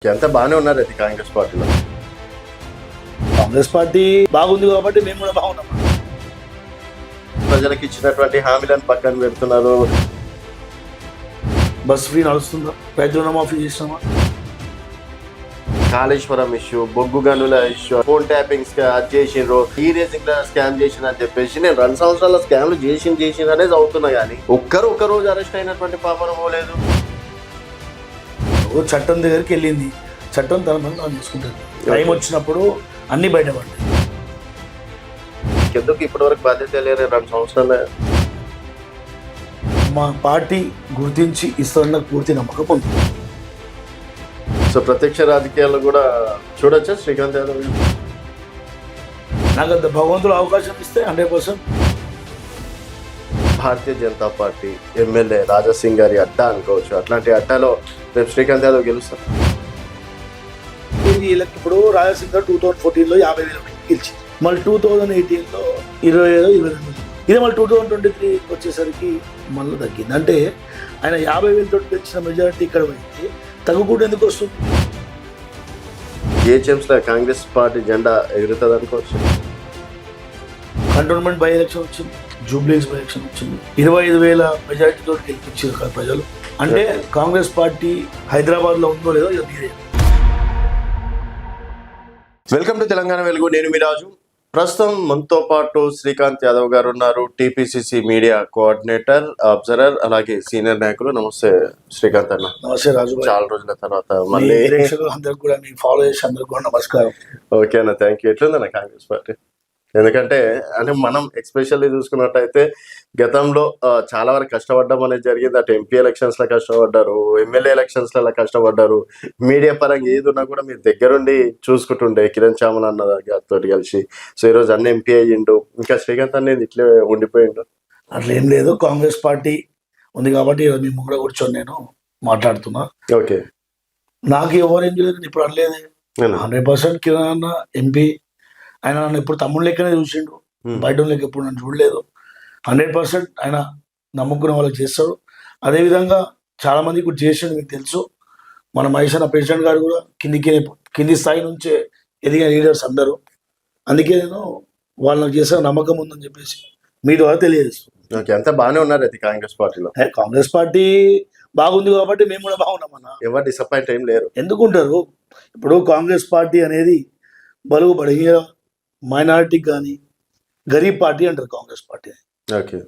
ఎంత బాగానే ఉన్నారు అది కాంగ్రెస్ పార్టీలో. కాంగ్రెస్ పార్టీ బాగుంది కాబట్టి మేము కూడా బాగున్నాం. ప్రజలకు ఇచ్చినటువంటి హామీలను పక్కన పెడుతున్నారు. బస్ ఫ్రీ నడుస్తుందా? రైతు రుణమాఫీ చేసినామా? కాళేశ్వరం ఇష్యూ, బొగ్గు గనుల ఇష్యూ, ఫోన్ ట్యాపింగ్ అది చేసిండ్రు, ఈ రేసింగ్ స్కామ్ చేసిన అని చెప్పేసి నేను 2 సంవత్సరాల స్కామ్లు చేసిన అనేది అవుతున్నా కానీ ఒక్క రోజు అరెస్ట్ అయినటువంటి పాపన పోలేదు. చట్టం దగ్గరికి వెళ్ళింది, చట్టం తన పని తాను చూసుకుంటుంది. టైం వచ్చినప్పుడు అన్ని బయటపడ్డాయి. ఎందుకు ఇప్పటి వరకు బాధ్యత లేరు? 2 సంవత్సరాలే. మా పార్టీ గుర్తించి ఇస్తున్న పూర్తి నమ్మకం ఉంది. సో ప్రత్యక్ష రాజకీయాల్లో కూడా చూడొచ్చా శ్రీకాంత్ యాదవ్ గారు? నాకు అంత భగవంతుడు అవకాశం ఇస్తే 100%. భారతీయ జనతా పార్టీ ఎమ్మెల్యే రాజాసింగ్ గారి అడ్డా అనుకోవచ్చు. అట్లాంటి అడ్డాలో రేపు శ్రీకాంత్ యాదవ్ గెలుస్తారు. ఇప్పుడు రాజాసింగ్ గారు 2014లో 50,000 గెలిచింది. మళ్ళీ 2018లో 27-22. ఇది మళ్ళీ 2023 వచ్చేసరికి మళ్ళీ తగ్గింది. అంటే ఆయన 50,000 గెలిచిన మెజారిటీ ఇక్కడ పోయింది, తగ్గుకుంటూ ఎందుకు వస్తుంది? జిహెచ్ఎంసీలో కాంగ్రెస్ పార్టీ జెండా ఎగురుతుంది అనుకోవచ్చు. కంటోన్మెంట్ బై ఎలక్షన్ వచ్చింది, జూబ్లీస్ బై ఎలక్షన్ వచ్చింది, 25,000 మెజారిటీతో గెలిపించారు కదా ప్రజలు. అంటే కాంగ్రెస్ పార్టీ హైదరాబాద్లో ఉందో లేదో ఇక మీరే. వెల్కమ్ టు తెలంగాణ వెలుగు. నేను మీ రాజు. ప్రస్తుతం మనతో పాటు శ్రీకాంత్ యాదవ్ గారు ఉన్నారు, టీపీసీసీ మీడియా కోఆర్డినేటర్, అబ్జర్వర్, అలాగే సీనియర్ నాయకులు. నమస్తే శ్రీకాంత్ అన్న. నమస్తే రాజు. చాలా రోజుల తర్వాత మళ్ళీ అందరికి కూడా ఫాలో చేసి అందరికి కూడా నమస్కారం. ఓకే అన్న, థ్యాంక్ యూ. ఎట్లుందన్న కాంగ్రెస్ పార్టీ? ఎందుకంటే మనం ఎక్స్పెషల్లీ చూసుకున్నట్టయితే గతంలో చాలా వరకు కష్టపడడం అనేది జరిగింది. అటు ఎంపీ ఎలక్షన్స్ లో కష్టపడ్డారు, ఎమ్మెల్యే ఎలక్షన్స్ లలో కష్టపడ్డారు. మీడియా పరంగా ఏది ఉన్నా కూడా మీరు దగ్గరుండి చూసుకుంటుండే కిరణ్ చామల అన్న గారితో కలిసి. సో ఈరోజు అన్న ఎంపీ అయ్యిండు, ఇంకా శ్రీకాంత్ అనేది ఇట్లే ఉండిపోయిండు. అట్లా ఏం లేదు, కాంగ్రెస్ పార్టీ ఉంది కాబట్టి మీ ముందు కూర్చొని నేను మాట్లాడుతున్నా. ఓకే, నాకు ఎవరేం చేయలేదు ఇప్పుడు అనలేదు. 100% కిరణ్ అన్న ఎంపీ. ఆయన నన్ను ఎప్పుడు తమ్ముడు లెక్కనే చూసిండు, బయట లెక్క ఎప్పుడు నన్ను చూడలేదు. 100% ఆయన నమ్ముకున్న వాళ్ళకి చేస్తాడు. అదేవిధంగా చాలా మంది ఇప్పుడు చేసిండు, మీకు తెలుసు. మన మహేష్ అన్న ప్రెసిడెంట్ గారు కూడా కింది స్థాయి నుంచే ఎదిగిన లీడర్స్ అందరూ. అందుకే నేను వాళ్ళకి చేసే నమ్మకం ఉందని చెప్పేసి మీ ద్వారా తెలియజేస్తాను. ఎంత బాగానే ఉన్నారు అది కాంగ్రెస్ పార్టీలో. కాంగ్రెస్ పార్టీ బాగుంది కాబట్టి మేము కూడా బాగున్నామన్నా. ఎవరు డిసప్పాయింట్ ఏం లేరు. ఎందుకుంటారు? ఇప్పుడు కాంగ్రెస్ పార్టీ అనేది బలుగు బడిగిన మైనారిటీకి కానీ గరీబ్ పార్టీ అంటారు Congress party. Okay,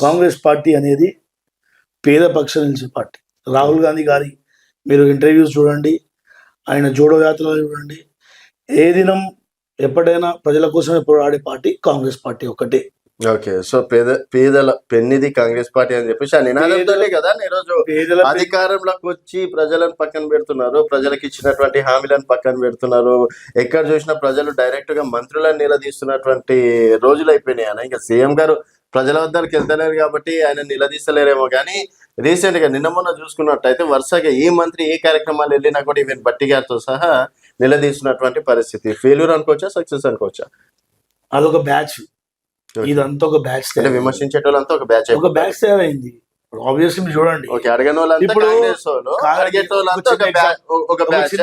Congress party అనేది పేద పక్షం నిలిచే పార్టీ. రాహుల్ గాంధీ గారి మీరు ఇంటర్వ్యూస్ చూడండి, ఆయన జోడో యాత్రలు చూడండి. ఏ దినం ఎప్పుడైనా ప్రజల కోసమే పోరాడే పార్టీ కాంగ్రెస్ పార్టీ ఒకటే. ఓకే, సో పేదల పెన్నిది కాంగ్రెస్ పార్టీ అని చెప్పేసి ఆ నినాదంతోనే కదా ఈరోజు అధికారంలోకి వచ్చి ప్రజలను పక్కన పెడుతున్నారు, ప్రజలకు ఇచ్చినటువంటి హామీలను పక్కన పెడుతున్నారు. ఎక్కడ చూసినా ప్రజలు డైరెక్ట్ గా మంత్రులను నిలదీస్తున్నటువంటి రోజులు అయిపోయినాయి అన్న. ఇంకా సీఎం గారు ప్రజల వద్దకు వెళ్తలేరు కాబట్టి ఆయన నిలదీస్తలేరేమో కానీ రీసెంట్ గా నిన్న మొన్న చూసుకున్నట్టయితే వరుసగా ఏ మంత్రి ఏ కార్యక్రమాలు వెళ్ళినా కూడా ఈవెన్ బట్టి గారితో సహా నిలదీస్తున్నటువంటి పరిస్థితి. ఫెయిల్యూర్ అనుకోవచ్చా, సక్సెస్ అనుకోవచ్చా? అదొక బ్యాచ్, ఇదంతా ఒక బ్యాచ్. విమర్శించేటోళ్ళంతా ఒక బ్యాచ్ తయారైంది. ఆబ్వియస్లీ మీరు చూడండి, అడగని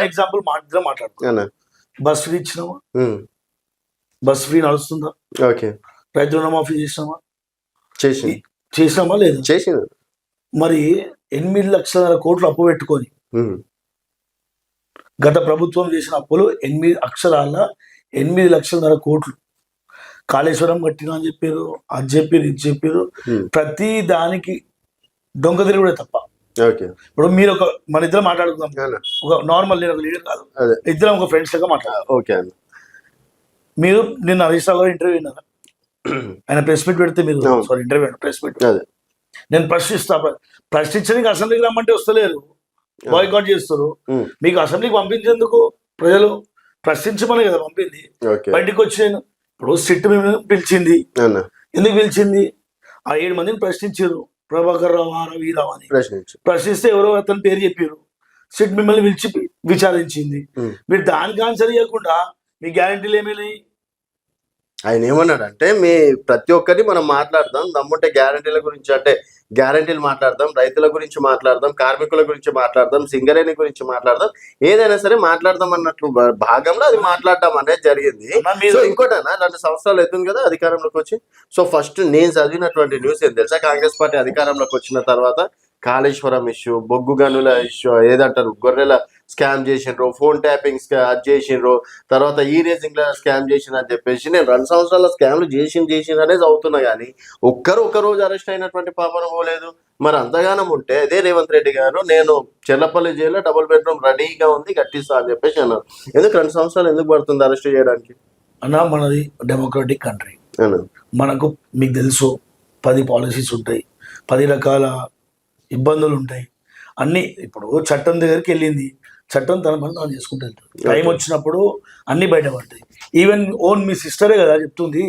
ఎగ్జాంపుల్ మాట్లాడుతున్నా. బస్ ఫ్రీ ఇచ్చినామా? బస్ ఫ్రీ నడుస్తుందా? ఓకే, రైతు రుణమాఫీ చేసినామా? చేసినామా లేదు? చేసింది. మరి 8 లక్షల కోట్లు అప్పు పెట్టుకొని గత ప్రభుత్వం చేసిన అప్పులు 8 లక్షల కోట్లు. కాళేశ్వరం కట్టినా అని చెప్పారు, అది చెప్పారు, ఇది చెప్పారు. ప్రతి దానికి దొంగ తిరుగుడే తప్ప. ఇప్పుడు మీరు మన ఇద్దరం మాట్లాడుకుందాం, ఒక నార్మల్, నేను ఒక లీడర్ కాదు, ఇద్దరం ఒక ఫ్రెండ్స్ లాగా మాట్లాడాలి. మీరు నిన్న హరీష్ రావు గారు ఇంటర్వ్యూ విన్నారా? ఆయన ప్రెస్ మీట్ పెడితే మీరు ఇంటర్వ్యూ ప్రెస్ మీట్ నేను ప్రశ్నించడానికి అసెంబ్లీకి రమ్మంటే వస్తలేరు, బాయ్కాట్ చేస్తారు. మీకు అసెంబ్లీకి పంపించేందుకు ప్రజలు ప్రశ్నించమని కదా పంపింది. బయటికి వచ్చాను. ఇప్పుడు సిట్ మేము పిలిచింది, ఎందుకు పిలిచింది? ఆ 7 మందిని ప్రశ్నించారు, ప్రభాకర్ రావు, రవిరావు అని. ప్రశ్నిస్తే ఎవరో అతని పేరు చెప్పారు. సిట్ మిమ్మల్ని పిలిచి విచారించింది. మీరు దానికి ఆన్సర్ ఇవ్వకుండా మీ గ్యారంటీలు ఏమైనాయి? ఆయన ఏమన్నాడు అంటే మీ ప్రతి ఒక్కటి మనం మాట్లాడదాం, దమ్ముంటే గ్యారంటీల గురించి అంటే గ్యారంటీలు మాట్లాడదాం, రైతుల గురించి మాట్లాడదాం, కార్మికుల గురించి మాట్లాడదాం, సింగరేణి గురించి మాట్లాడదాం, ఏదైనా సరే మాట్లాడదాం అన్నట్లు భాగంలో అది మాట్లాడడం అనేది జరిగింది. సో ఇంకోటనా 2 సంవత్సరాలు అవుతుంది కదా అధికారంలోకి వచ్చి. సో ఫస్ట్ నేను చదివినటువంటి న్యూస్ ఏం తెలుసా, కాంగ్రెస్ పార్టీ అధికారంలోకి వచ్చిన తర్వాత కాళేశ్వరం ఇష్యూ, బొగ్గు గనుల ఇష్యూ, ఏదంటారు గొర్రెల స్కామ్ చేసిండ్రు, ఫోన్ ట్యాపింగ్ అది చేసిండ్రు, తర్వాత ఈ రేసింగ్ లో స్కామ్ చేసిండ్రు అని చెప్పేసి నేను 2 సంవత్సరాల స్కామ్లు చేసిండ్రు అనేది అవుతున్నా కానీ ఒక్క రోజు అరెస్ట్ అయినటువంటి పాపన పోలేదు. మరి అంతగానం ఉంటే అదే రేవంత్ రెడ్డి గారు నేను చెర్లపల్లి జైల్లో డబుల్ బెడ్రూమ్ రెడీగా ఉంది కట్టిస్తా అని చెప్పేసి అన్నారు. ఎందుకు 2 సంవత్సరాలు ఎందుకు పడుతుంది అరెస్ట్ చేయడానికి? అన్నా మనది డెమోక్రటిక్ కంట్రీ, మనకు మీకు తెలుసు 10 పాలసీస్ ఉంటాయి, 10 రకాల ఇబ్బందులు ఉంటాయి అన్నీ. ఇప్పుడు చట్టం దగ్గరికి వెళ్ళింది, చట్టం తన పని తాను చేసుకుంటూ వెళ్తుంది. టైం వచ్చినప్పుడు అన్ని బయటపడతాయి. ఈవెన్ ఓన్ మీ సిస్టరే కదా చెప్తుంది,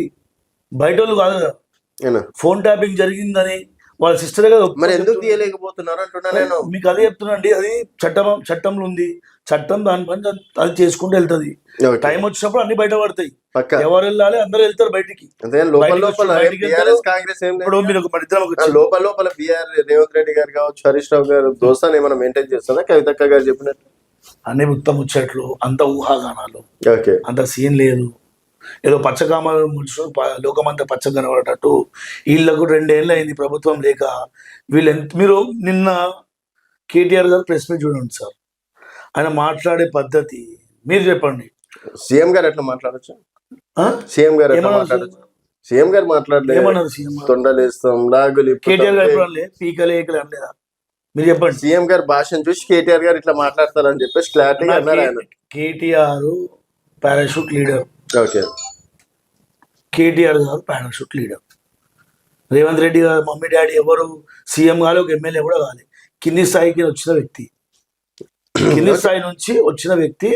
బయట వాళ్ళు కాదు కదా. ఫోన్ ట్యాపింగ్ జరిగిందని వాళ్ళ సిస్టరే కదా. మరి ఎందుకు తీయలేకపోతున్నారు అంటున్నా నేను. మీకు అదే చెప్తున్నా అండి, అది చట్టంలో ఉంది, చట్టం దాని పని అది చేసుకుంటూ వెళ్తుంది. టైం వచ్చినప్పుడు అన్ని బయటపడతాయి. ఎవరు వెళ్ళాలి, అందరూ వెళ్తారు బయటికి. ఇప్పుడు మీరు లోపల బిఆర్ రేవంత్ రెడ్డి గారు కావచ్చు, హరీష్ రావు గారు దోస్తాను ఏమైనా మెయింటైన్ చేస్తారా? కవితక్క గారు చెప్పినట్టు అన్ని ఉత్తమ ముచ్చట్లు, అంత ఊహాగానాలు, అంత సీన్ లేదు. ఏదో పచ్చకామాలు ముడుచు లోకమంతా పచ్చ కనబడేటట్టు. వీళ్ళకు 2 ఏళ్ళు అయింది ప్రభుత్వం లేక. మీరు నిన్న కేటీఆర్ గారు ప్రెస్ మీట్ చూడండి సార్, ఆయన మాట్లాడే పద్ధతి మీరు చెప్పండి. సీఎం గారు ఎట్లా మాట్లాడచ్చు? సీఎం గారు మాట్లాడచ్చు? సీఎం గారు మాట్లాడలేదు. ఏమన్నారు సీఎం? తొండలేస్తాం, లాగులు. కేటీఆర్ గారు పీకలే అనలేదా? మీరు చెప్పండి. సీఎం గారు భాషను చూసి కేటీఆర్ గారు ఇట్లా మాట్లాడతారని చెప్పేసి క్లారిటీగా అన్నారు ఆయన. KTR parachute leader. Okay, KTR గారు పారాషూట్ లీడర్. రేవంత్ రెడ్డి గారు మమ్మీ డాడీ ఎవరు సీఎం కాదు, ఒక ఎమ్మెల్యే కూడా కాదు. కింది స్థాయికి వచ్చిన వ్యక్తి, కింది స్థాయి నుంచి వచ్చిన వ్యక్తి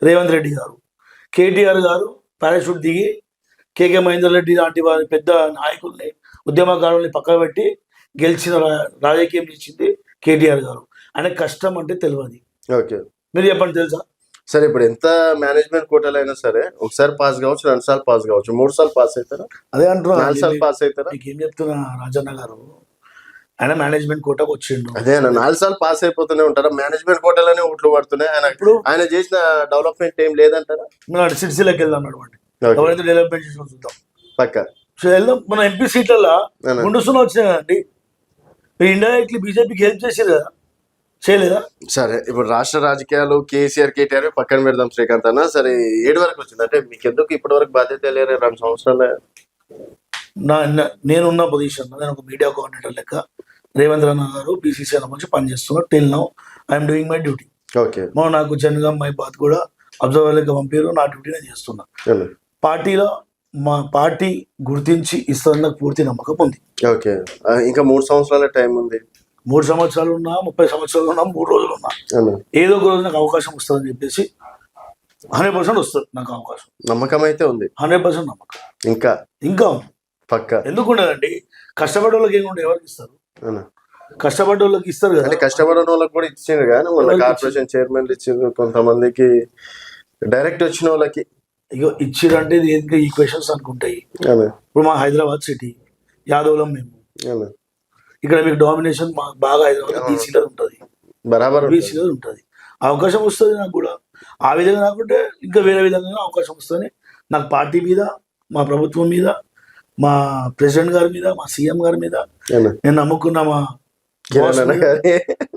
రేవంత్ రెడ్డి గారు. కేటీఆర్ గారు పారాషూట్ దిగి కేకే మహేందర్ రెడ్డి లాంటి వారి పెద్ద నాయకుల్ని, ఉద్యమకారుల్ని పక్కన పెట్టి గెలిచిన రాజకీయం ఇచ్చింది కేటీఆర్ గారు. ఆయన కష్టం అంటే తెలియదు. ఓకే, మీరు చెప్పండి, తెలుసా? సరే, ఇప్పుడు ఎంత మేనేజ్మెంట్ కోటాలు అయినా సరే ఒకసారి పాస్ కావచ్చు, 2 సార్లు పాస్ కావచ్చు, 3 సార్లు పాస్ అవుతారా? అదే అంటున్నా, 4 సార్లు పాస్ అవుతారా? మీకు ఏం చెప్తున్నా రాజన్న గారు, ఆయన మేనేజ్మెంట్ కోటాకు వచ్చిండు. అదే 4 సార్లు పాస్ అయిపోతూనే ఉంటారా? మేనేజ్మెంట్ కోటాలనే ఓట్లు పడుతున్నాయి. ఆయన ఇప్పుడు ఆయన చేసిన డెవలప్మెంట్ ఏం లేదంటారా? మనం సిరిసిల్లకి వెళ్దాం నడవండి, ఎవరైతే డెవలప్మెంట్ చేసి చూద్దాం పక్క వెళ్దాం. మన ఎంపీ సీట్లలో గుండుసులు వచ్చినాయి కదండి, మీరు ఇండైరెక్ట్లీ బీజేపీకి హెల్ప్ చేసారు కదా, చేయలేదా? సరే, ఇప్పుడు రాష్ట్ర రాజకీయాలు కేసీఆర్ కేటీఆర్ పక్కన పెడదాం శ్రీకాంత్ అన్న. సరే, 7 వరకు వచ్చింది అంటే మీకు ఎందుకు ఇప్పటి వరకు బాధ్యత లేరు? 2 సంవత్సరాలు నేనున్న పొజిషన్, నేను ఒక మీడియా కోఆర్డినేటర్ లెక్క రేవంత్ అన్న గారు బీసీసీ నుంచి పనిచేస్తున్నా. Till now I'm doing my duty. Okay, నాకు జనగాం మై బాత్ కూడా అబ్జర్వర్ లెక్క పంపారు, నా డ్యూటీ నేను చేస్తున్నా. పార్టీలో మా పార్టీ గుర్తించి ఇస్తుందన్న పూర్తి నమ్మకం ఉంది. ఓకే, ఇంకా 3 సంవత్సరాల టైం ఉంది. 3 సంవత్సరాలు ఉన్నా, 30 సంవత్సరాలు ఉన్నా, 3 రోజులు ఉన్నా, ఏదో ఒక రోజు నాకు అవకాశం వస్తుందని చెప్పేసి 100% వస్తుంది నాకు అవకాశం. నమ్మకం అయితే ఉంది, 100% నమ్మకం. ఇంకా పక్క ఎందుకు ఉండదండి? కష్టపడే వాళ్ళకి ఏముంటే ఎవరికి ఇస్తారు? కష్టపడ్డ వాళ్ళకి ఇస్తారు కదా. కష్టపడిన వాళ్ళకి కూడా ఇచ్చిండ్రు కానీ మొన్న కార్పొరేషన్ చైర్మన్ ఇచ్చిండ్రు, కొంతమందికి డైరెక్ట్ వచ్చిన వాళ్ళకి ఇగో ఇచ్చిరంటే ఇంకా ఈక్వేషన్స్ అనుకుంటాయి. ఇప్పుడు మా హైదరాబాద్ సిటీ యాదవులం మేము, ఇక్కడ మీకు డామినేషన్ బాగా హైదరాబాద్ బీసీలో ఉంటుంది, బరాబర్ బీసీలో ఉంటుంది. అవకాశం వస్తుంది నాకు కూడా. ఆ విధంగా కాకుంటే ఇంకా వేరే విధంగా అవకాశం వస్తుంది నాకు. పార్టీ మీద, మా ప్రభుత్వం మీద, మా ప్రెసిడెంట్ గారి మీద, మా సీఎం గారి మీద నేను నమ్ముకున్న మా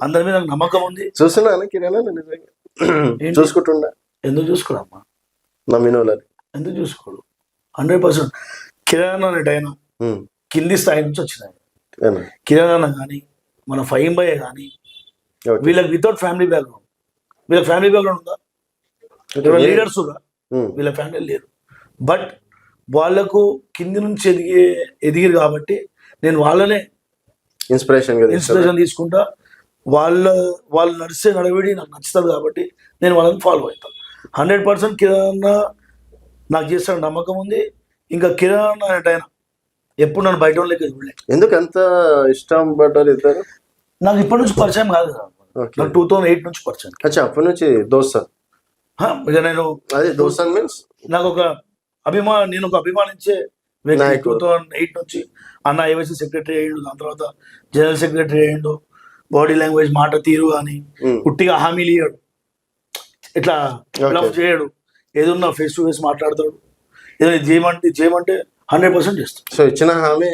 అందరి మీద నాకు నమ్మకం ఉంది. చూస్తున్నాను చూసుకుంటున్నా. ఎందుకు చూసుకోడమ్మా? నమ్మిన వాళ్ళని ఎందుకు చూసుకోడు? 100% కిరణ్ అనేట ఆయన కింది స్థాయి నుంచి వచ్చినాయి. కిరణ్ అన్న కానీ, మన ఫహీం భయ్య కానీ, వీళ్ళకి వితౌట్ ఫ్యామిలీ బ్యాక్గ్రౌండ్, వీళ్ళకి ఫ్యామిలీ బ్యాక్గ్రౌండ్ ఉందా? లీడర్స్ వీళ్ళ ఫ్యామిలీ లేరు. బట్ వాళ్ళకు కింది నుంచి ఎదిగిరు కాబట్టి నేను వాళ్ళనే ఇన్స్పిరేషన్ తీసుకుంటా. వాళ్ళు నడిచే నడవడి నాకు నచ్చుతుంది కాబట్టి నేను వాళ్ళని ఫాలో అవుతాను. 100% కిరణ్ నాకు చేస్తాడు నమ్మకం ఉంది. ఇంకా కిరణ్ అనేటైనా ఎప్పుడు నన్ను బయట వాళ్ళకి చూడలేదు. ఎందుకు అంత ఇష్టం పడ్డారు ఇద్దరు? నాకు ఇప్పటి నుంచి పరిచయం కాదు కదా, నాకు 2008 నుంచి పరిచయం. అప్పటి నుంచి దోస్తా. ఇక నేను అదే దోస్తా మీన్స్ నాకు ఒక నేను ఒక అభిమానించే వ్యక్తి. నాయకుడు. 2008 నుంచి అన్న ఐవైసీ సెక్రటరీ అయ్యిండు, దాని తర్వాత జనరల్ సెక్రటరీ అయ్యిండు. బాడీ లాంగ్వేజ్, మాట తీరు కానీ పుట్టిగా హామీలు ఇయ్యాడు, ఇట్లా లవ్ చేయడు, ఏదన్నా ఫేస్ టు ఫేస్ మాట్లాడతాడు, ఏదైనా చేయమంటే 100% చేస్తాడు. సో ఇచ్చిన హామీ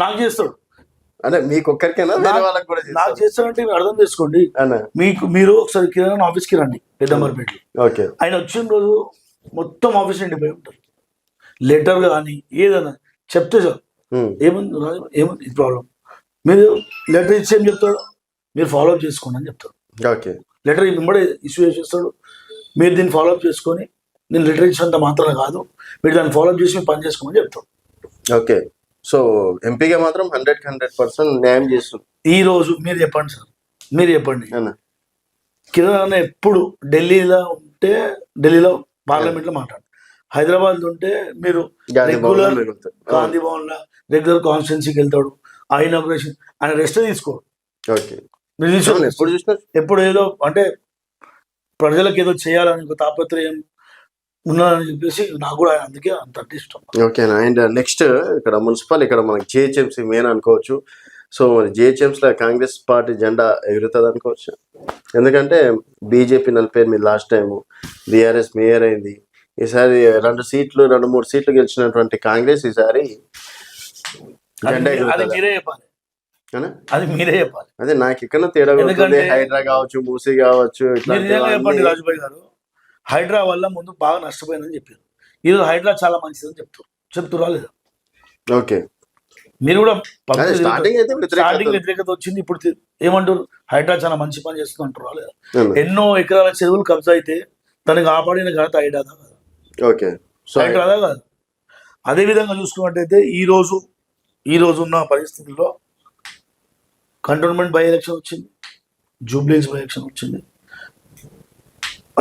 నాకు చేస్తాడు, అంటే మీకు ఒక్కరికైనా వేరే వాళ్ళకి కూడా నాకు చేస్తాడంటే మీరు అర్థం చేసుకోండి. అన్న మీరు ఒకసారి కిరణ్ ఆఫీస్కి రండి పెద్దమర్పేటలో. ఓకే. ఆయన వచ్చిన రోజు మొత్తం ఆఫీస్ నిండిపోయి ఉంటారు. లెటర్ కానీ ఏదైనా చెప్తే సార్ ఏముంది ఏముంది ఇది ప్రాబ్లం, మీరు లెటర్ ఇచ్చి ఏం చెప్తాడు, మీరు ఫాలో అప్ చేసుకోండి అని చెప్తాడు. ఓకే. లెటర్ వెంబడే ఇష్యూ చేసేస్తాడు, మీరు దీన్ని ఫాలో అప్ చేసుకొని, నేను లెటర్ ఇచ్చినంత మాత్రమే కాదు, మీరు దాన్ని ఫాలో అప్ చేసి మీరు పని చేసుకోమని చెప్తాడు. ఓకే. సో ఎంపీగా మాత్రం 100% న్యాయం చేస్తుంది. ఈ రోజు మీరు చెప్పండి సార్, మీరు చెప్పండి, అన్న కిరణ్ అన్న ఎప్పుడు ఢిల్లీలో ఉంటే ఢిల్లీలో పార్లమెంట్లో మాట్లాడు, హైదరాబాద్ ఉంటే మీరు రెగ్యులర్ గాంధీ భవన్ లో రెగ్యులర్ కాన్స్టిట్యున్సీకి వెళ్తాడు. ఆ ఇనాగ్రేషన్ ఆయన రెస్ట్ తీసుకోడు. ఓకే. మీరు తీసుకోండి. ఎప్పుడు చూసినా ఎప్పుడు ఏదో అంటే ప్రజలకు ఏదో చేయాలని ఒక తాపత్రయం ఉన్నదని చెప్పేసి నాకు కూడా అందుకే అంత ఇష్టం. ఓకేనా. అండ్ నెక్స్ట్ ఇక్కడ మున్సిపల్, ఇక్కడ మనకి జిహెచ్ఎంసీ మెయిన్ అనుకోవచ్చు. సో మరి జిహెచ్ఎంసీలో కాంగ్రెస్ పార్టీ జెండా ఎగురుతుంది అనుకోవచ్చు, ఎందుకంటే BJP 48 last time, BRS mayor అయింది. ఈసారి 2 3 సీట్లు గెలిచినటువంటి కాంగ్రెస్ ఈసారి జెండా అది ఎగురుతుంది. మీరే చెప్పాలి, అనా? అది మీరే చెప్పాలి. అదే నాకు ఇక్కడ తేడా కొడుతుంది. ఎందుకంటే హైడ్రా కావచ్చు, మూసీ కావచ్చు, మీరు నిజంగా చెప్పండి రాజుభాయ్ గారు, హైడ్రా వల్ల ముందు బాగా నష్టపోయిందని చెప్పారు. ఈరోజు హైడ్రా చాలా మంచిదని చెప్తురా లేదా? ఓకే. మీరు కూడా స్టార్టింగ్ అయితే స్టార్టింగ్ వ్యతిరేకత వచ్చింది, ఇప్పుడు ఏమంటారు, హైడ్రా చాలా మంచి పని చేస్తుంది అంటారా లేదా? అవును. ఎన్నో ఎకరాల చెరువులు కబ్జా అయితే దాన్ని కాపాడిన ఘనత హైడ్రాదా కాదు? ఓకే. సో హైడ్రాదా కాదు? అదే విధంగా చూసుకున్నట్టయితే ఈ రోజు ఉన్న పరిస్థితుల్లో కంటోన్మెంట్ బై ఎలక్షన్ వచ్చింది, జూబ్లీస్ బై ఎలక్షన్ వచ్చింది.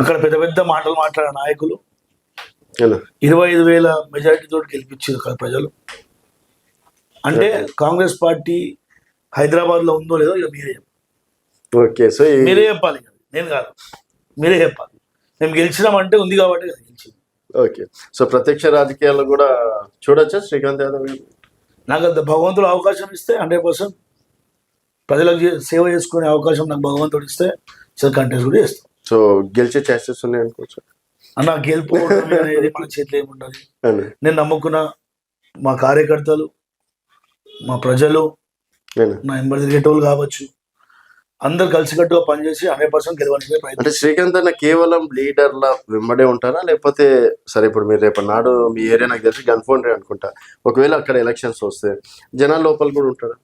అక్కడ పెద్ద పెద్ద మాటలు మాట్లాడే నాయకులు 25,000 మెజారిటీతో గెలిపించారు కదా ప్రజలు. అంటే కాంగ్రెస్ పార్టీ హైదరాబాద్ లో ఉందో లేదో ఇక మీరే ఓకే. సో మీరే చెప్పాలి, నేను కాదు, మీరే చెప్పాలి. మేము గెలిచినామంటే ఉంది కాబట్టి కదా గెలిచింది. ఓకే. సో ప్రత్యక్ష రాజకీయాల్లో కూడా చూడొచ్చా శ్రీకాంత్ యాదవ్ గారు? నాకు అంత భగవంతుడు అవకాశం ఇస్తే 100% ప్రజలకు సేవ చేసుకునే అవకాశం నాకు భగవంతుడు ఇస్తే కంటెస్ట్ కూడా చేస్తాం. సో గెలిచే ఛాన్సెస్ ఉన్నాయి అనుకోవచ్చు. అన్న గెలుపు అనేది మన చేతిలో ఏముండదు. నేను నమ్ముకున్న మా కార్యకర్తలు, మా ప్రజలు, నా ఎంబడి తిరిగేటోళ్ళు కావచ్చు, అందరు కలిసికట్టుగా పనిచేసి 100% గెలవడానికి ప్రయత్నం. అంటే శ్రీకాంత్ అన్న కేవలం లీడర్ల వెంబడే ఉంటారా, లేకపోతే సరే ఇప్పుడు మీరు రేపు నాడు మీ ఏరియా నాకు తెలిసి గన్ ఫౌండరీ అనుకుంటా, ఒకవేళ అక్కడ ఎలక్షన్స్ వస్తే జనాల లోపల కూడా ఉంటారా?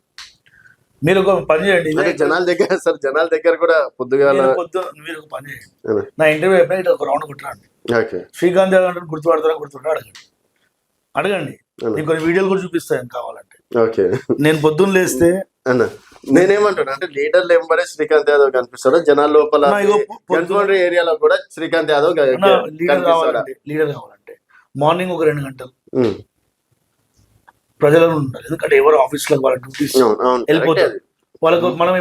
మీరు ఒక పని చేయండి, జనాల దగ్గర కూడా పొద్దుగా మీరు ఒక పని చేయండి, నా ఇంటర్వ్యూ ఎప్పుడైతే ఒక రౌండ్ కొట్టండి, శ్రీకాంత్ యాదవ్ అంటే గుర్తుపడతారా అడగండి. నేను కొన్ని వీడియోలు కూడా చూపిస్తాను కావాలంటే. ఓకే. నేను పొద్దున్న లేస్తే అన్న నేనేమంటాను అంటే లీడర్లు వెంబడే శ్రీకాంత్ యాదవ్ కనిపిస్తాడు, జనాల లోపల ఏరియాలో కూడా శ్రీకాంత్ యాదవ్ లీడర్ కావాలంటే మార్నింగ్ ఒక 2 గంటలు ప్రజలను ఉండాలి. ఎందుకంటే ఎవరు ఆఫీస్లో వాళ్ళ డ్యూటీస్ వెళ్ళిపోతారు, వాళ్ళకు మనం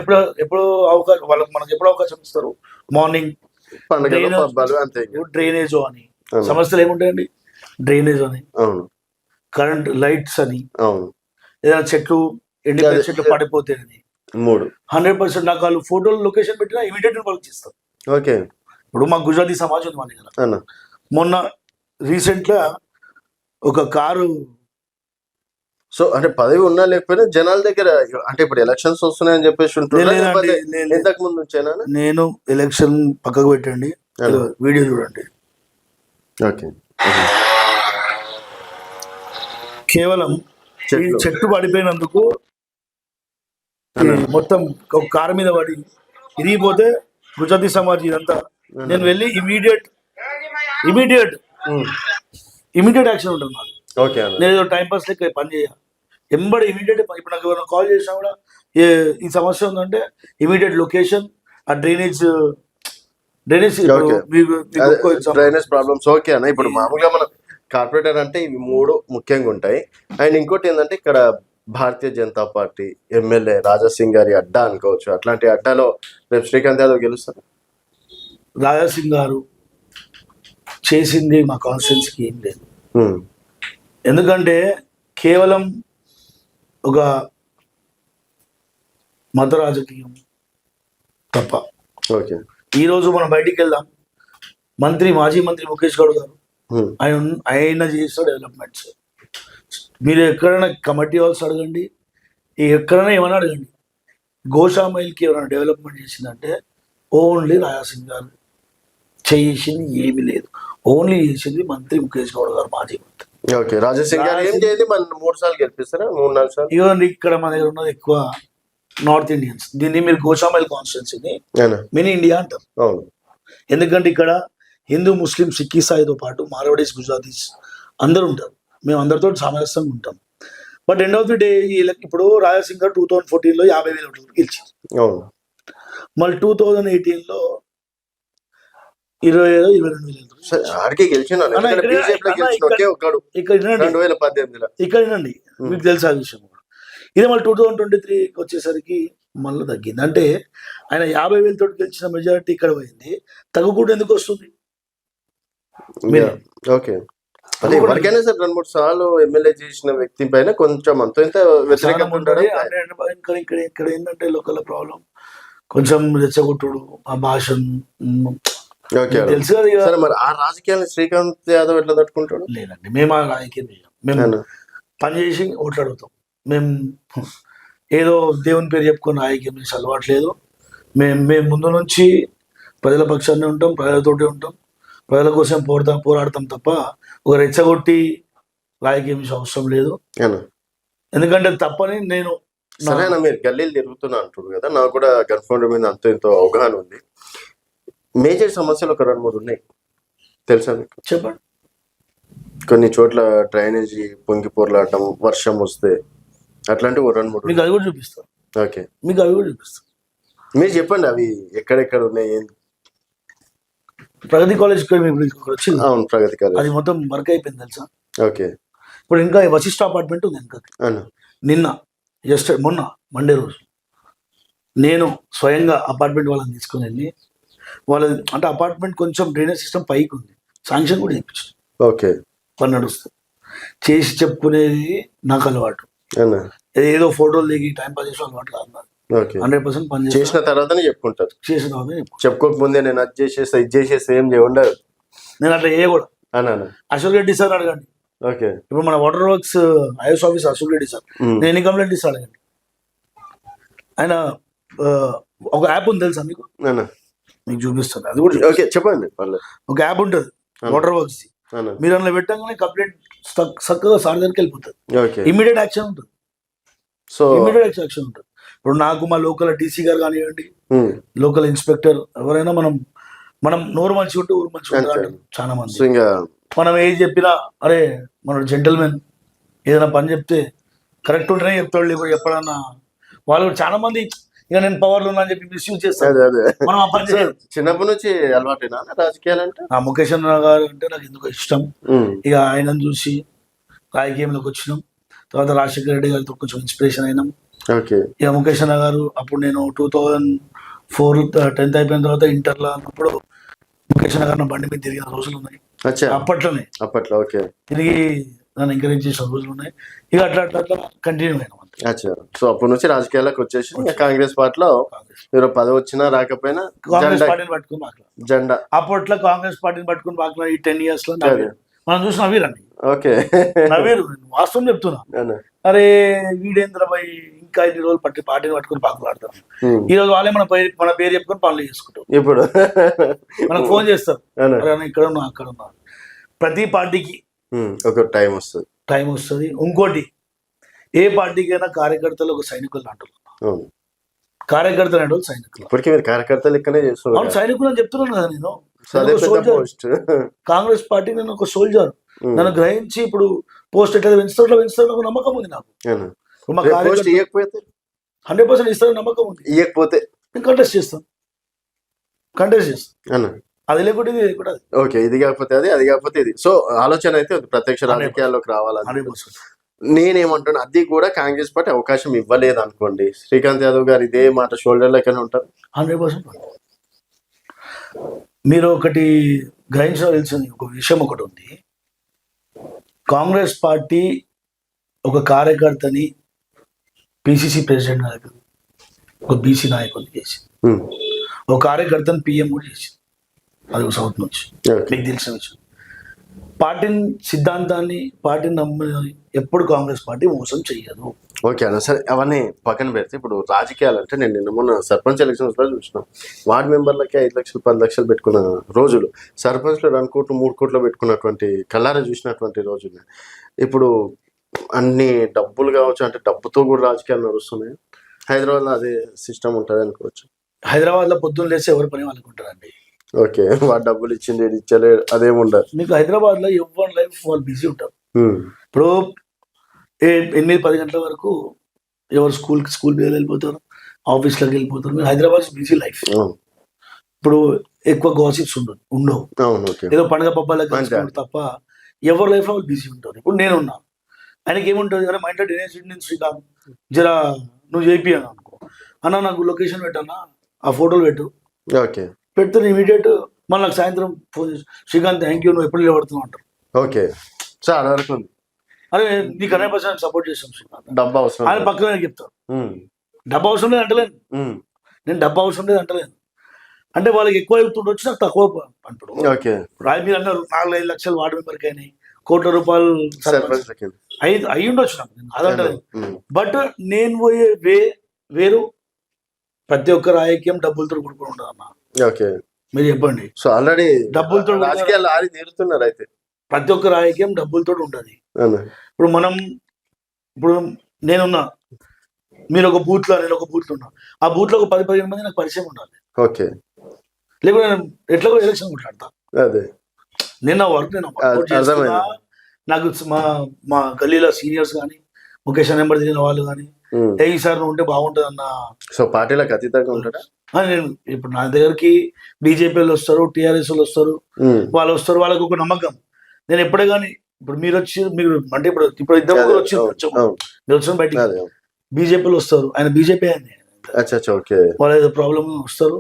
ఎప్పుడు అవకాశం, మనకు ఎప్పుడు అవకాశం ఇస్తారు? మార్నింగ్. డ్రైనేజ్ అని సమస్యలు ఏముంటాయండి, డ్రైనేజ్ అని, కరెంట్ లైట్స్ అని, ఏదైనా చెట్లు ఎండిపోయిన చెట్లు పడిపోతాయని, 100% నాకు వాళ్ళు ఫోటోలు లొకేషన్ పెట్టినా ఇమీడియట్ వాళ్ళకి ఇస్తారు. ఓకే. ఇప్పుడు మా గుజరాతీ సమాజ్ ఉంది మన దగ్గర. మొన్న రీసెంట్ గా ఒక కారు, సో అంటే పదవి ఉన్నా లేకపోయినా జనాల దగ్గర, అంటే ఇప్పుడు ఎలక్షన్స్ వస్తున్నాయని చెప్పేసి ఇంతకు ముందు నుంచేనా? నేను ఎలక్షన్ పక్కకు పెట్టండి, వీడియో చూడండి. ఓకే. కేవలం చెట్టు పడిపోయినందుకు మొత్తం ఒక కారు మీద పడి ఇరిగిపోతే గుజరాతీ సమాజ్ ఇదంతా నేను వెళ్ళి ఇమీడియట్ యాక్షన్ ఉంటుంది నాకు. నేను ఏదో టైం పాస్ లెక్క పని చేయాలి, ఎంబడి ఇమీడియట్. ఇప్పుడు నాకు ఎవరైనా కాల్ చేసినా కూడా ఈ సమస్య ఉందంటే ఇమీడియట్ లొకేషన్, ఆ డ్రైనేజ్ ప్రాబ్లమ్స్. ఓకే అన్న. ఇప్పుడు మామూలుగా మనం కార్పొరేటర్ అంటే ఇవి 3 ముఖ్యంగా ఉంటాయి. అండ్ ఇంకోటి ఏంటంటే ఇక్కడ భారతీయ జనతా పార్టీ ఎమ్మెల్యే రాజాసింగ్ గారి అడ్డా అనుకోవచ్చు, అట్లాంటి అడ్డాలో రేపు శ్రీకాంత్ యాదవ్ గెలుస్తారు. రాజాసింగ్ గారు చేసింది మా కాన్స్టిట్యున్సీకి ఏం లేదు. ఎందుకంటే కేవలం ఒక మత రాజకీయం తప్ప. ఓకే. ఈరోజు మనం బయటికి వెళ్దాం, మాజీ మంత్రి ముఖేష్ గౌడ్ గారు ఆయన చేసిన డెవలప్మెంట్స్ మీరు ఎక్కడైనా కమిటీ హాల్స్ అడగండి, ఎక్కడైనా ఏమైనా అడగండి, గోషామైల్కి ఎవరైనా డెవలప్మెంట్ చేసిందంటే ఓన్లీ రాజాసింగ్ గారు చేసింది ఏమీ లేదు. ఓన్లీ చేసింది మంత్రి ముఖేష్ గౌడ్ గారు, మాజీ మంత్రి. ఓకే. రాజాసింగ్ గారు ఏం చేయాలి? మన 3 సార్లు గెలిపిస్తారా? 3-4 సార్లు. ఇవ్వండి, ఇక్కడ మన దగ్గర ఉన్నది ఎక్కువ నార్త్ ఇండియన్స్. దీన్ని మీరు గోషామైల్ కాన్స్టిట్యున్సీని మినీ ఇండియా అంటారు. అవును. ఎందుకంటే ఇక్కడ హిందూ, ముస్లిం, సిక్, ఇసాయితో పాటు మార్వాడీస్, గుజరాతీస్ అందరూ ఉంటారు. మేము అందరితో సామరస్యంగా ఉంటాం. But end of the day ఇప్పుడు రాజాసింగ్ గారు 2014లో 50,000 ఓట్లు గెలిచారు. అవును. మళ్ళీ 2018లో 22,000 ఆడికి గెలిచిన ఇక్కడ 2018లో ఇక్కడ వినండి, మీకు తెలుసా ఆ విషయం కూడా. ఇది మళ్ళీ 2023కి వచ్చేసరికి మళ్ళీ తగ్గింది. అంటే ఆయన 50,000 తోటి గెలిచిన మెజారిటీ ఇక్కడ పోయింది, తగ్గకుండా ఎందుకు వస్తుంది? ఓకే. అదే ఎవరికైనా సరే 2-3 సార్లు ఎమ్మెల్యే చేసిన వ్యక్తి పైన కొంచెం అంత ఇంత వ్యతిరేకత ఉంటుంది. ఇక్కడ ఏంటంటే లోకల్ ప్రాబ్లం కొంచెం రెచ్చగొట్టుడు, ఆ భాష తెలుసు కదా. సరే, మరి ఆ రాజకీయాన్ని శ్రీకాంత్ యాదవ్ ఎట్లా తట్టుకుంటాడు? లేదండి, మేము ఆ రాజకీయం చేయం. మేము పని చేసి ఓట్లు అడుగుతాం. మేము ఏదో దేవుని పేరు చెప్పుకొని రాజకీయం చేసి అలవాట్లేదు. మేము ముందు నుంచి ప్రజల పక్షాన్ని ఉంటాం, ప్రజలతోటి ఉంటాం, ప్రజల కోసం పోరాడతాం తప్ప ఒక రెచ్చగొట్టి రాజకీయం అవసరం లేదు. ఎందుకంటే తప్పని నేను సరేనా, మీరు గల్లీలు తిరుగుతున్నా అంటారు కదా, నాకు కూడా గన్ఫౌండర్ మీద అంత ఎంతో అవగాహన ఉంది. మేజర్ సమస్యలు ఒక 2-3 ఉన్నాయి, తెలుసా మీకు? చెప్పండి. కొన్ని చోట్ల డ్రైనేజీ పొంగి పొరలాడటం, వర్షం వస్తే అట్లాంటివి 2-3. మీకు అవి కూడా చూపిస్తాను. ఓకే, మీకు అవి కూడా చూపిస్తాను. మీరు చెప్పండి అవి ఎక్కడెక్కడ ఉన్నాయి. ప్రగతి కాలేజ్ వచ్చింది. అవును, ప్రగతి కాలేజ్ అది మొత్తం వర్క్ అయిపోయింది తెలుసా. ఓకే. ఇప్పుడు ఇంకా వశిష్ఠ అపార్ట్మెంట్ ఉంది వెనక. నిన్న మొన్న మండే రోజు నేను స్వయంగా అపార్ట్మెంట్ వాళ్ళని తీసుకుని వెళ్ళి అంటే అపార్ట్మెంట్ కొంచెం డ్రైనేజ్ సిస్టమ్ పైకి ఉంది, శాంక్షన్ కూడా చేయించు. ఓకే. పని నడుస్తుంది. చేసి చెప్పుకునేది నాకు అలవాటు. ఏదో ఫోటోలు దిగి టైం పాస్ చేసే అలవాటు కాదు నాకు. 100% పని చేసిన తర్వాతనే చెప్పుకుంటారు. చేసిన తర్వాత చెప్పుకోకముందే నేను అది చేసేస్తా ఇది చేసేస్తా ఏం ఉండదు. నేను అట్లా కూడా అశోక్ రెడ్డి సార్ అడగండి. ఓకే. ఇప్పుడు మన water works is officer Ashok Reddy sir, నేను ఎన్ని కంప్లైంట్ ఇస్తాను అడగండి. ఆయన ఒక యాప్ ఉంది తెలుసా మీకు? మీకు చూపిస్తాను, అది కూడా. ఓకే, చెప్పండి. ఒక యాప్ ఉంటుంది వాటర్ వర్క్స్, మీరు అందులో పెట్టగానే కంప్లైంట్ చక్కగా సార్ దగ్గరికి వెళ్ళిపోతుంది. ఇమీడియట్ యాక్షన్ ఉంటుంది. సో ఇమీడియట్ యాక్షన్ ఉంటుంది. ఇప్పుడు నాకు మా లోకల్ డీసీ గారు కానివ్వండి, లోకల్ ఇన్స్పెక్టర్ ఎవరైనా మనం నోరు మంచి ఉంటే ఊరు మంచి ఉంటారు చాలా మంది. మనం ఏది చెప్పినా అరే మన జెంటల్మెన్, ఏదైనా పని చెప్తే కరెక్ట్ ఉంటేనే చెప్తాడు, లేకపోతే ఎప్పుడన్నా వాళ్ళు చాలా మంది ఇక నేను పవర్లో ఉన్నా అని చెప్పి మిస్యూజ్ చేస్తాను. మనం ఆ పని చేయాలి. చిన్నప్పటి నుంచి అలవాటేనా రాజకీయాలంటే? ఆ ముఖేష్ అన్న గారు అంటే నాకు ఎందుకు ఇష్టం. ఇక ఆయనను చూసి రాజకీయంలోకి వచ్చినాం. తర్వాత రాజశేఖర రెడ్డి గారితో కొంచెం ఇన్స్పిరేషన్ అయినాం. ఇక ముఖేష్ అన్న గారు అప్పుడు నేను 2004 10th అయిపోయిన తర్వాత ఇంటర్లో అన్నప్పుడు ముఖేష్ అన్న గారు బండి మీద తిరిగిన రోజులు ఉన్నాయి. అప్పట్లో తిరిగి నన్ను ఎంకరేజ్ చేసిన రోజులు ఉన్నాయి. ఇక అట్లా కంటిన్యూ అయినా. సో అప్పటి నుంచి రాజకీయాలకు వచ్చేసి కాంగ్రెస్ పార్టీలో మీరు పదవి వచ్చినా రాకపోయినా కాంగ్రెస్ పార్టీని పట్టుకుని జెండా. అప్పట్లో కాంగ్రెస్ పార్టీని పట్టుకుని బాగా ఈ 10 years లో మనం చూసి నవ్వీరండి. నవ్వీరు, వాస్తవం చెప్తున్నా. అరే వీడేంద్ర భాయ్ ఇంకా 5 రోజులు పార్టీని పట్టుకుని పాకులాడతాం. ఈ రోజు వాళ్ళే మన పేరు చెప్పుకొని పనులు చేసుకుంటాం. ఇప్పుడు మనకు ఫోన్ చేస్తారు, ఇక్కడ ఉన్నా అక్కడ ఉన్నా. ప్రతి పార్టీకి ఒక టైం వస్తుంది. ఇంకోటి, ఏ పార్టీకైనా కార్యకర్తలు ఒక సైనికులు అంటున్నారు. కార్యకర్తలు అంటే సైనికులు. ఇప్పటికీ మీరు కార్యకర్తలు లెక్కనే చేస్తున్నారు. అవును, సైనికులు అని చెప్తున్నాను కదా నేను. కాంగ్రెస్ పార్టీ నేను ఒక సోల్జర్. నన్ను గ్రహించి ఇప్పుడు పోస్ట్ ఎట్లా పెంచుతాడు ఒక నమ్మకం ఉంది నాకు. 100% ఇస్తాడు నమ్మకం ఉంది. ఇవ్వకపోతే నేను కంటెస్ట్ చేస్తాను. అది లేకుంటే ఇది లేకుండా. ఓకే, ఇది కాకపోతే అది కాకపోతే ఇది. సో ఆలోచన అయితే ప్రత్యక్ష రాజకీయాల్లోకి రావాలని. నేనేమంటాను, అది కూడా కాంగ్రెస్ పార్టీ అవకాశం ఇవ్వలేదు అనుకోండి, శ్రీకాంత్ యాదవ్ గారు ఇదే మాట షోల్డర్ లెక్కనే ఉంటారు. 100%. మీరు ఒకటి గ్రహించవలసిన ఒక విషయం ఒకటి ఉంది. కాంగ్రెస్ పార్టీ ఒక కార్యకర్తని పిసిసి ప్రెసిడెంట్ నాయకుడు, ఒక బీసీ నాయకుడిని చేసి, ఒక కార్యకర్తను పిఎం కూడా చేసి, అది ఒక సౌత్ నుంచి మీకు తెలిసిన విషయం. పార్టీని సిద్ధాంతాన్ని పార్టీని నమ్మని ఎప్పుడు కాంగ్రెస్ పార్టీ మోసం చెయ్యదు. ఓకే అన్న, సరే అవన్నీ పక్కన పెడితే ఇప్పుడు రాజకీయాలు అంటే నేను నిన్న మొన్న సర్పంచ్ ఎలక్షన్స్ లో చూసినాం. వార్డు మెంబర్లకి 5 లక్షలు 10 లక్షలు పెట్టుకున్న రోజులు, సర్పంచ్లు 2 కోట్లు 3 కోట్లు పెట్టుకున్నటువంటి కళ్ళారా చూసినటువంటి రోజులు. ఇప్పుడు అన్ని డబ్బులు కావచ్చు, అంటే డబ్బుతో కూడా రాజకీయాలు నడుస్తున్నాయి. హైదరాబాద్లో అదే సిస్టమ్ ఉంటుంది అనుకోవచ్చు. హైదరాబాద్లో పొద్దున్న లేసి ఎవరి పని వాళ్ళకి ఉంటారండి. ఓకే, వాడు డబ్బులు ఇచ్చింది ఇచ్చలేదు అదేముండదు. మీకు హైదరాబాద్లో ఎవరి లైఫ్ వాళ్ళు బిజీ ఉంటారు. ఇప్పుడు 8-10 గంటల వరకు ఎవరు స్కూల్ పిల్లలు వెళ్ళిపోతారు, ఆఫీస్లోకి వెళ్ళిపోతారు. మీరు హైదరాబాద్ బిజీ లైఫ్. ఇప్పుడు ఎక్కువ గాసిప్స్ ఉండవు. ఏదో పండుగ పబ్బాలకు తప్ప ఎవరి లైఫ్ వాళ్ళు బిజీ ఉంటారు. ఇప్పుడు నేనున్నా, ఆయనకి ఏముంటుంది, అరే మా ఇంట్లో యూనివర్సిటీ నుంచి శ్రీకాంత్ జరా నువ్వు చేపి అని అనుకో, అన్న నాకు లొకేషన్ పెట్టన్నా, ఆ ఫోటోలు పెట్టు. ఓకే, పెడితే ఇమీడియట్ మళ్ళీ నాకు సాయంత్రం ఫోన్ చేసి శ్రీకాంత్ థ్యాంక్ యూ నువ్వు ఎప్పుడు నిలబడుతున్నావు అంటారు. ఓకే, చాలా వరకు అరే నీకు 100% సపోర్ట్ చేస్తాను శ్రీకాంత్. డబ్బా అవసరం ఆయన పక్కన చెప్తాను, డబ్బా అవసరం లేదు అంటలేను, నేను డబ్బా అవసరం లేదు అంటలేను. అంటే వాళ్ళకి ఎక్కువ అవుతుండొచ్చు, నాకు తక్కువ అంటాడు. మీరు అన్నారు 4-5 లక్షలు వార్డు మెంబర్కి అయినాయి, కోట్ల రూపాయలు అయి ఉండొచ్చు నాకు, అదంటలేదు. బట్ నేను పోయే వేరు, ప్రతి ఒక్క రాజకీయం డబ్బులతో కూడుకుని ఉండదు అన్న. ఓకే, మీరు చెప్పండి. సో ఆల్రెడీ డబ్బులతో రాజకీయాలు ఆడి తీరుతున్నారు. అయితే ప్రతి ఒక్క రాజకీయం డబ్బులతో ఉంటుంది. ఇప్పుడు నేనున్నా, మీరు ఒక బూత్ లో, నేను ఒక బూత్ లో ఉన్నా, ఆ బూత్ లో ఒక 10-15 మంది నాకు పరిచయం ఉండాలి. ఓకే, లేకపోతే నేను ఎట్లా ఎలక్షన్ కొట్లాడతా. అదే నేను నా వర్క్ నాకు మా గల్లీలో సీనియర్స్ కానీ, ముఖేష్ నెంబర్ తిరిగిన వాళ్ళు కానీ, ఈసారి నువ్వు ఉంటే బాగుంటుంది అన్న. సో పార్టీలకు అతీతంగా ఉంటారా? నేను ఇప్పుడు నా దగ్గరికి బీజేపీ వాళ్ళు వస్తారు, టీఆర్ఎస్ వాళ్ళు వస్తారు, వాళ్ళు వస్తారు, వాళ్ళకి ఒక నమ్మకం. నేను ఎప్పుడే కానీ ఇప్పుడు మీరు అంటే ఇప్పుడు ఇద్దరు ముగ్గురు వచ్చి మీరు వచ్చిన బయటికి బీజేపీలో వస్తారు, ఆయన బీజేపీ అని వాళ్ళు ఏదో ప్రాబ్లమ్ వస్తారు,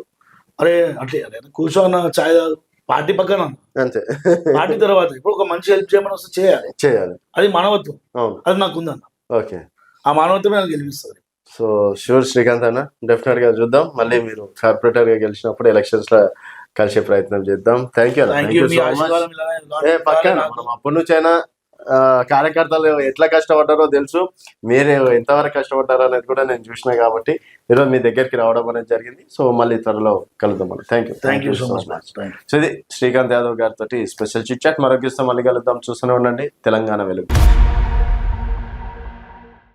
అరే అట్లే కూర్చో అన్న ఛాయ్ తాగు, పార్టీ పక్కన అంతే. పార్టీ తర్వాత ఇప్పుడు ఒక మంచి హెల్ప్ చేయమని వస్తే చేయాలి, అది మానవత్వం, అది నాకు ఉందన్న. ఓకే, ఆ మానవత్వమే నాకు గెలిపిస్తుంది. సో షూర్ శ్రీకాంత్ అన్న, డెఫినెట్ గా చూద్దాం. మళ్ళీ మీరు కార్పొరేటర్ గా గెలిచినప్పుడు ఎలక్షన్స్ లో కలిసే ప్రయత్నం చేద్దాం. థ్యాంక్ యూ పక్కన మనం అప్పటి నుంచి అయినా కార్యకర్తలు ఎట్లా కష్టపడ్డారో తెలుసు, మీరు ఎంతవరకు కష్టపడ్డారో అనేది కూడా నేను చూసినా కాబట్టి ఈరోజు మీ దగ్గరికి రావడం అనేది జరిగింది. సో మళ్ళీ త్వరలో కలుద్దాం మనం. Thank you so much. So ఇది శ్రీకాంత్ యాదవ్ గారితో స్పెషల్ చిట్ చాట్. మరొక మళ్ళీ కలుద్దాం. చూస్తూనే ఉండండి తెలంగాణ వెలుగు.